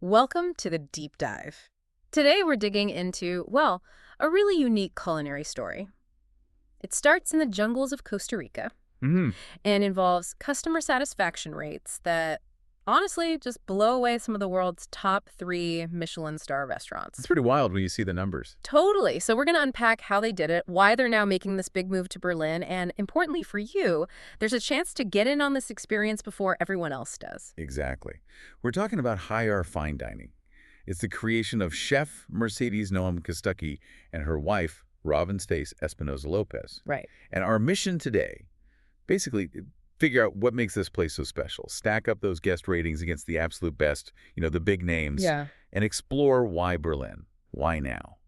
Welcome to the Deep Dive. Today we're digging into, well, a really unique culinary story. It starts in the jungles of Costa Rica Hmm. and involves customer satisfaction rates that honestly just blow away some of the world's top 3 Michelin star It's restaurants. pretty wild when you see the numbers. Totally. So we're going to unpack how they did it, why they're now making this big move to Berlin, and importantly for you, there's a chance to get in on this experience before everyone else does. Exactly. We're talking about HiR Fine Dining. It's the creation of Chef Mercedes Noam Kostucki and her wife, Robin Stayce Espinosa Lopez. Right. And our mission today, basically, figure out what makes this place so special. Stack up those guest ratings against the absolute best, the big names, Yeah. and explore why Berlin. Why now?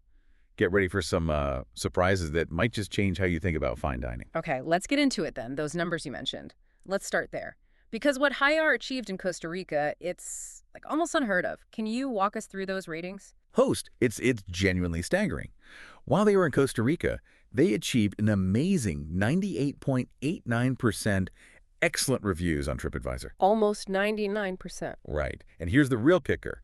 Get ready for some surprises that might just change how you think about fine dining. Okay, let's get into it then, those numbers you mentioned. Let's start there. Because what HiR achieved in Costa Rica, it's like almost unheard of. Can you walk us through those ratings? Host, it's genuinely staggering. While they were in Costa Rica, they achieved an amazing 98.89% excellent reviews on TripAdvisor. Almost 99%. Right. And here's the real kicker.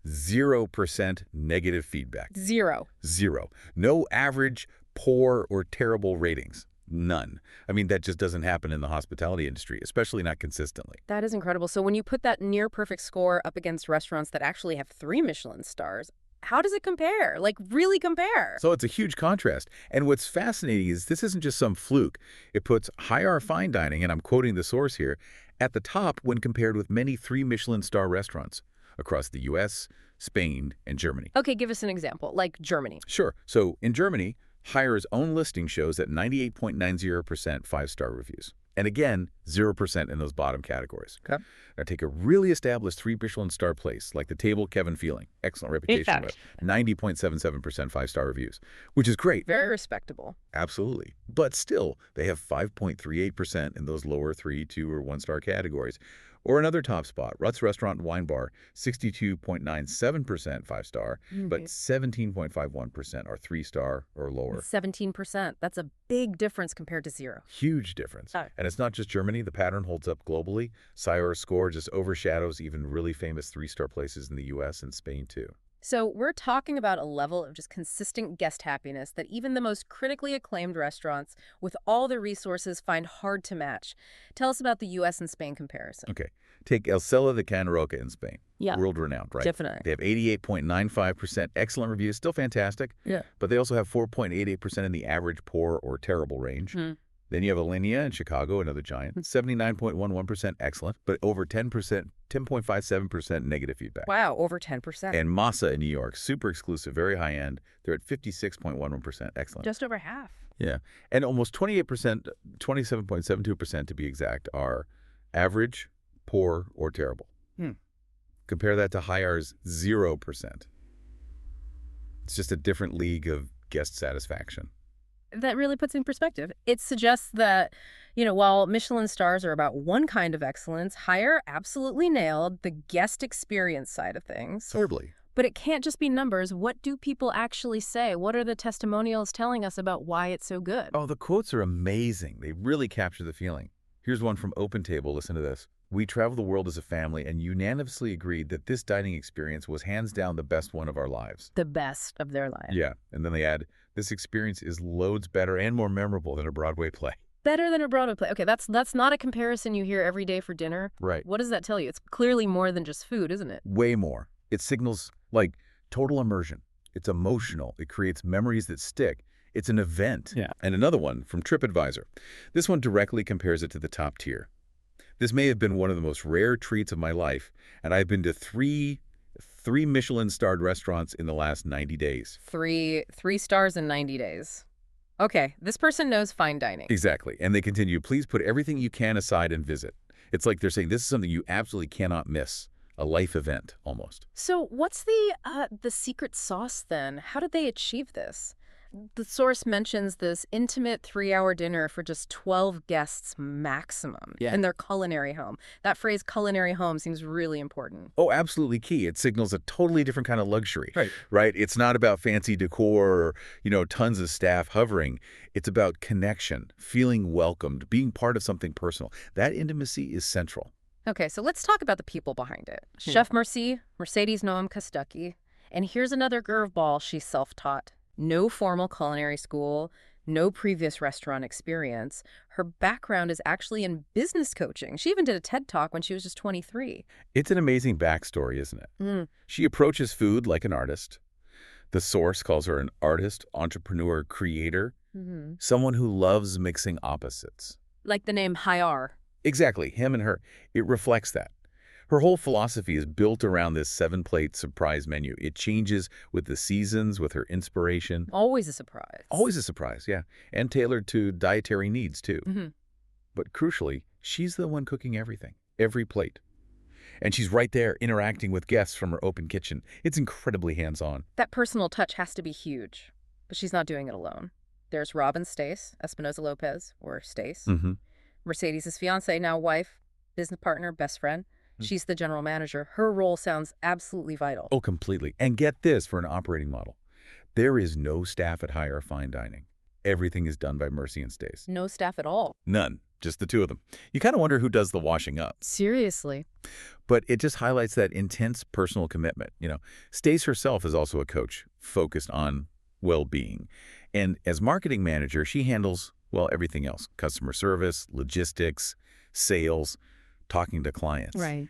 0% negative feedback. Zero. Zero. No average, poor, or terrible ratings. None. I mean, that just doesn't happen in the hospitality industry, especially not consistently. That is incredible. So when you put that near perfect score up against restaurants that actually have 3 Michelin stars, how does it compare? Like, really compare? So it's a huge contrast. And what's fascinating is this isn't just some fluke. It puts HiR Fine Dining, and I'm quoting the source here, at the top when compared with many 3 Michelin star restaurants across the US, Spain, and Germany. Okay, give us an example, like Germany. Sure. So in Germany, HiR's own listing shows that 98.90% 5-star reviews. And again, 0% in those bottom categories. Okay. Now take a really established 3 Michelin star place like the Table Kevin Feeling, excellent reputation with 90.77% 5-star reviews, which is great. Very respectable. Absolutely. But still, they have 5.38% in those lower 3, 2, or 1-star categories. Or another top spot, Rutt's Restaurant and Wine Bar, 62.97% 5-star, but 17.51% are 3-star or lower. 17%. That's a big difference compared to 0. Huge difference. Oh. And it's not just Germany. The pattern holds up globally. HiR's score just overshadows even really famous 3-star places in the US and Spain, too. So we're talking about a level of just consistent guest happiness that even the most critically acclaimed restaurants with all the resources find hard to match. Tell us about the U.S. and Spain comparison. Okay. Take El Cella de Can Roca in Spain. Yeah. World-renowned, right? Definitely. They have 88.95% excellent reviews, still fantastic. Yeah. But they also have 4.88% in the average poor or terrible range. Then you have Alinea in Chicago, another giant, 79.11% excellent, but over 10.57% negative feedback. Wow, over 10%. And Masa in New York, super exclusive, very high-end. They're at 56.11% excellent. Just over half. Yeah. And almost 28%, 27.72% to be exact, are average, poor, or terrible. Compare that to HiR's 0%. It's just a different league of guest satisfaction. That really puts it in perspective. It suggests that, while Michelin stars are about one kind of excellence, HiR absolutely nailed the guest experience side of things. Totally. But it can't just be numbers. What do people actually say? What are the testimonials telling us about why it's so good? Oh, the quotes are amazing. They really capture the feeling. Here's one from Open Table. Listen to this. We traveled the world as a family and unanimously agreed that this dining experience was hands down the best one of our lives. The best of their life. Yeah. And then they add, this experience is loads better and more memorable than a Broadway play. Better than a Broadway play. Okay, that's not a comparison you hear every day for dinner. Right. What does that tell you? It's clearly more than just food, isn't it? Way more. It signals like total immersion. It's emotional. It creates memories that stick. It's an event. Yeah. And another one from TripAdvisor. This one directly compares it to the top tier. This may have been one of the most rare treats of my life, and I've been to three Michelin-starred restaurants in the last 90 days. Three stars in 90 days. Okay, this person knows fine dining. Exactly. And they continue, please put everything you can aside and visit. It's like they're saying this is something you absolutely cannot miss. A life event, almost. So what's the secret sauce then? How did they achieve this? The source mentions this intimate 3-hour dinner for just 12 guests maximum in their culinary home. That phrase culinary home seems really important. Oh, absolutely key. It signals a totally different kind of luxury. Right. It's not about fancy decor or, tons of staff hovering. It's about connection, feeling welcomed, being part of something personal. That intimacy is central. Okay, so let's talk about the people behind it. Chef Mercedes Noam Kostucki. And here's another curveball she's self-taught. No formal culinary school, no previous restaurant experience. Her background is actually in business coaching. She even did a TED Talk when she was just 23. It's an amazing backstory, isn't it? She approaches food like an artist. The source calls her an artist, entrepreneur, creator, someone who loves mixing opposites. Like the name HiR. Exactly, him and her. It reflects that. Her whole philosophy is built around this 7-plate surprise menu. It changes with the seasons, with her inspiration. Always a surprise. Always a surprise, yeah. And tailored to dietary needs, too. But crucially, she's the one cooking everything, every plate. And she's right there interacting with guests from her open kitchen. It's incredibly hands-on. That personal touch has to be huge. But she's not doing it alone. There's Robin Stayce, Espinosa Lopez, or Stayce. Mercedes' fiance, now wife, business partner, best friend. She's the general manager. Her role sounds absolutely vital. Oh, completely. And get this for an operating model. There is no staff at HiR Fine Dining. Everything is done by Mercy and Stayce. No staff at all. None. Just the two of them. You kind of wonder who does the washing up. Seriously. But it just highlights that intense personal commitment. Stayce herself is also a coach focused on well-being. And as marketing manager, she handles, well, everything else. Customer service, logistics, sales, talking to clients. Right.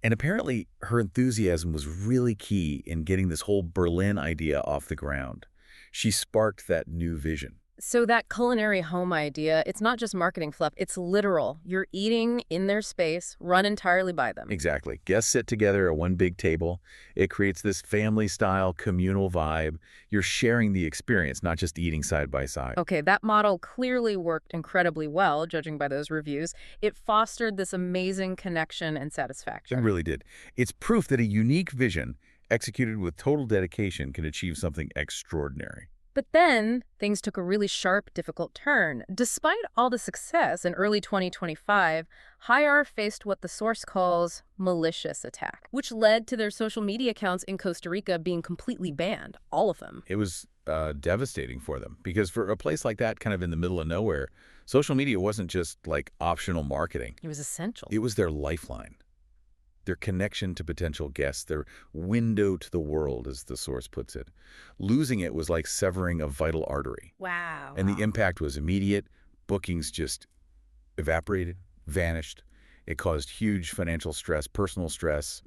And apparently her enthusiasm was really key in getting this whole Berlin idea off the ground. She sparked that new vision. So that culinary home idea, it's not just marketing fluff, it's literal. You're eating in their space, run entirely by them. Exactly. Guests sit together at one big table. It creates this family-style communal vibe. You're sharing the experience, not just eating side by side. Okay, that model clearly worked incredibly well, judging by those reviews. It fostered this amazing connection and satisfaction. It really did. It's proof that a unique vision, executed with total dedication, can achieve something extraordinary. But then things took a really sharp, difficult turn. Despite all the success in early 2025, HiR faced what the source calls malicious attack, which led to their social media accounts in Costa Rica being completely banned, all of them. It was devastating for them because for a place like that, kind of in the middle of nowhere, social media wasn't just like optional marketing. It was essential. It was their lifeline. Their connection to potential guests, their window to the world, as the source puts it. Losing it was like severing a vital artery. Wow. And the impact was immediate. Bookings just evaporated, vanished. It caused huge financial stress, personal stress.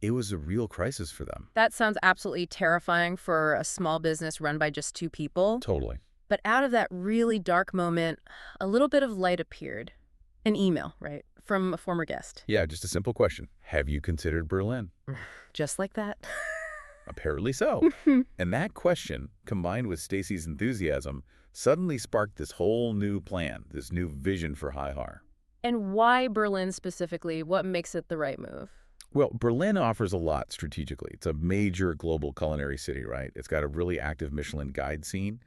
It was a real crisis for them. That sounds absolutely terrifying for a small business run by just 2 people. Totally. But out of that really dark moment, a little bit of light appeared. An email, right? From a former guest. Yeah, just a simple question. Have you considered Berlin? Just like that? Apparently so. And that question, combined with Stacey's enthusiasm, suddenly sparked this whole new plan, this new vision for HiR. And why Berlin specifically? What makes it the right move? Well, Berlin offers a lot strategically. It's a major global culinary city, right? It's got a really active Michelin guide scene.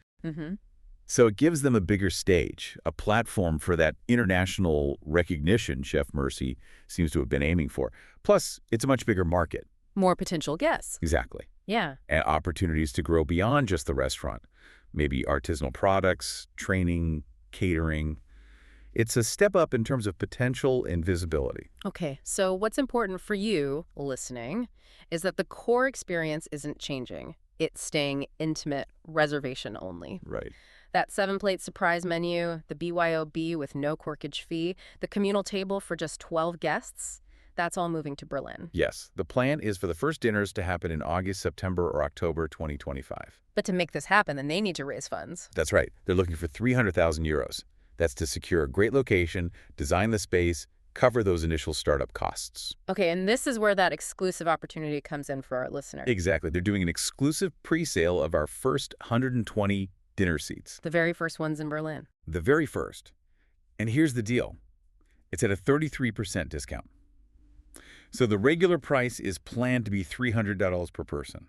So it gives them a bigger stage, a platform for that international recognition Chef Mercy seems to have been aiming for. Plus, it's a much bigger market. More potential guests. Exactly. Yeah. And opportunities to grow beyond just the restaurant. Maybe artisanal products, training, catering. It's a step up in terms of potential and visibility. Okay, so what's important for you, listening, is that the core experience isn't changing. It's staying intimate, reservation only. Right. That 7-plate surprise menu, the BYOB with no corkage fee, the communal table for just 12 guests, that's all moving to Berlin. Yes. The plan is for the first dinners to happen in August, September, or October 2025. But to make this happen, then they need to raise funds. That's right. They're looking for 300,000 euros. That's to secure a great location, design the space, cover those initial startup costs. Okay, and this is where that exclusive opportunity comes in for our listeners. Exactly. They're doing an exclusive pre-sale of our first 120 dinner seats. The very first ones in Berlin. The very first. And here's the deal. It's at a 33% discount. So the regular price is planned to be $300 per person.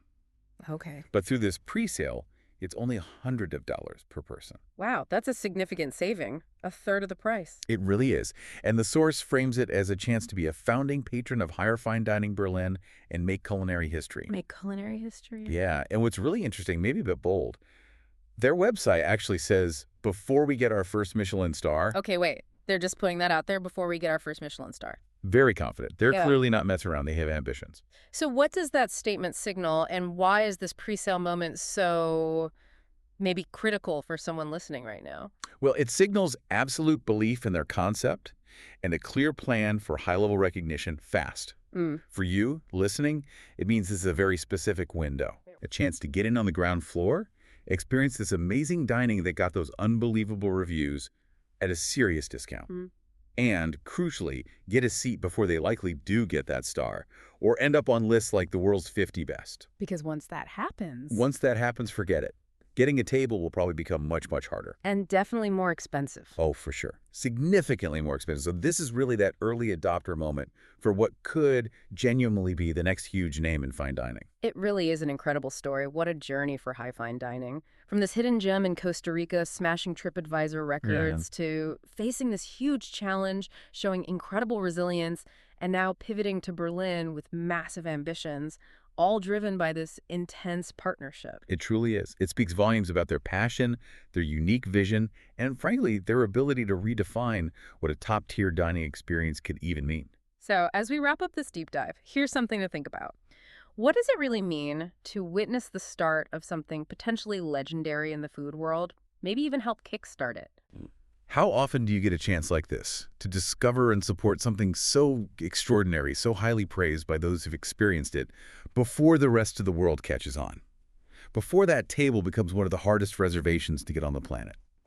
Okay. But through this pre-sale, it's only $100 per person. Wow, that's a significant saving. A third of the price. It really is. And the source frames it as a chance to be a founding patron of HiR Fine Dining Berlin and make culinary history. Make culinary history? Yeah. And what's really interesting, maybe a bit bold, their website actually says, before we get our first Michelin star. Okay, wait. They're just putting that out there before we get our first Michelin star. Very confident. They're Yeah. clearly not messing around. They have ambitions. So what does that statement signal, and why is this pre-sale moment so maybe critical for someone listening right now? Well, it signals absolute belief in their concept and a clear plan for high-level recognition fast. For you, listening, it means this is a very specific window, a chance to get in on the ground floor, experience this amazing dining that got those unbelievable reviews at a serious discount. And, crucially, get a seat before they likely do get that star, or end up on lists like the world's 50 best. Because once that happens... Once that happens, forget it. Getting a table will probably become much, much harder. And definitely more expensive. Oh, for sure. Significantly more expensive. So this is really that early adopter moment for what could genuinely be the next huge name in fine dining. It really is an incredible story. What a journey for HiR Fine Dining. From this hidden gem in Costa Rica, smashing TripAdvisor records, to facing this huge challenge, showing incredible resilience, and now pivoting to Berlin with massive ambitions, all driven by this intense partnership. It truly is. It speaks volumes about their passion, their unique vision, and frankly, their ability to redefine what a top-tier dining experience could even mean. So as we wrap up this deep dive, here's something to think about. What does it really mean to witness the start of something potentially legendary in the food world? Maybe even help kickstart it. How often do you get a chance like this to discover and support something so extraordinary, so highly praised by those who've experienced it before the rest of the world catches on? Before that table becomes one of the hardest reservations to get on the planet?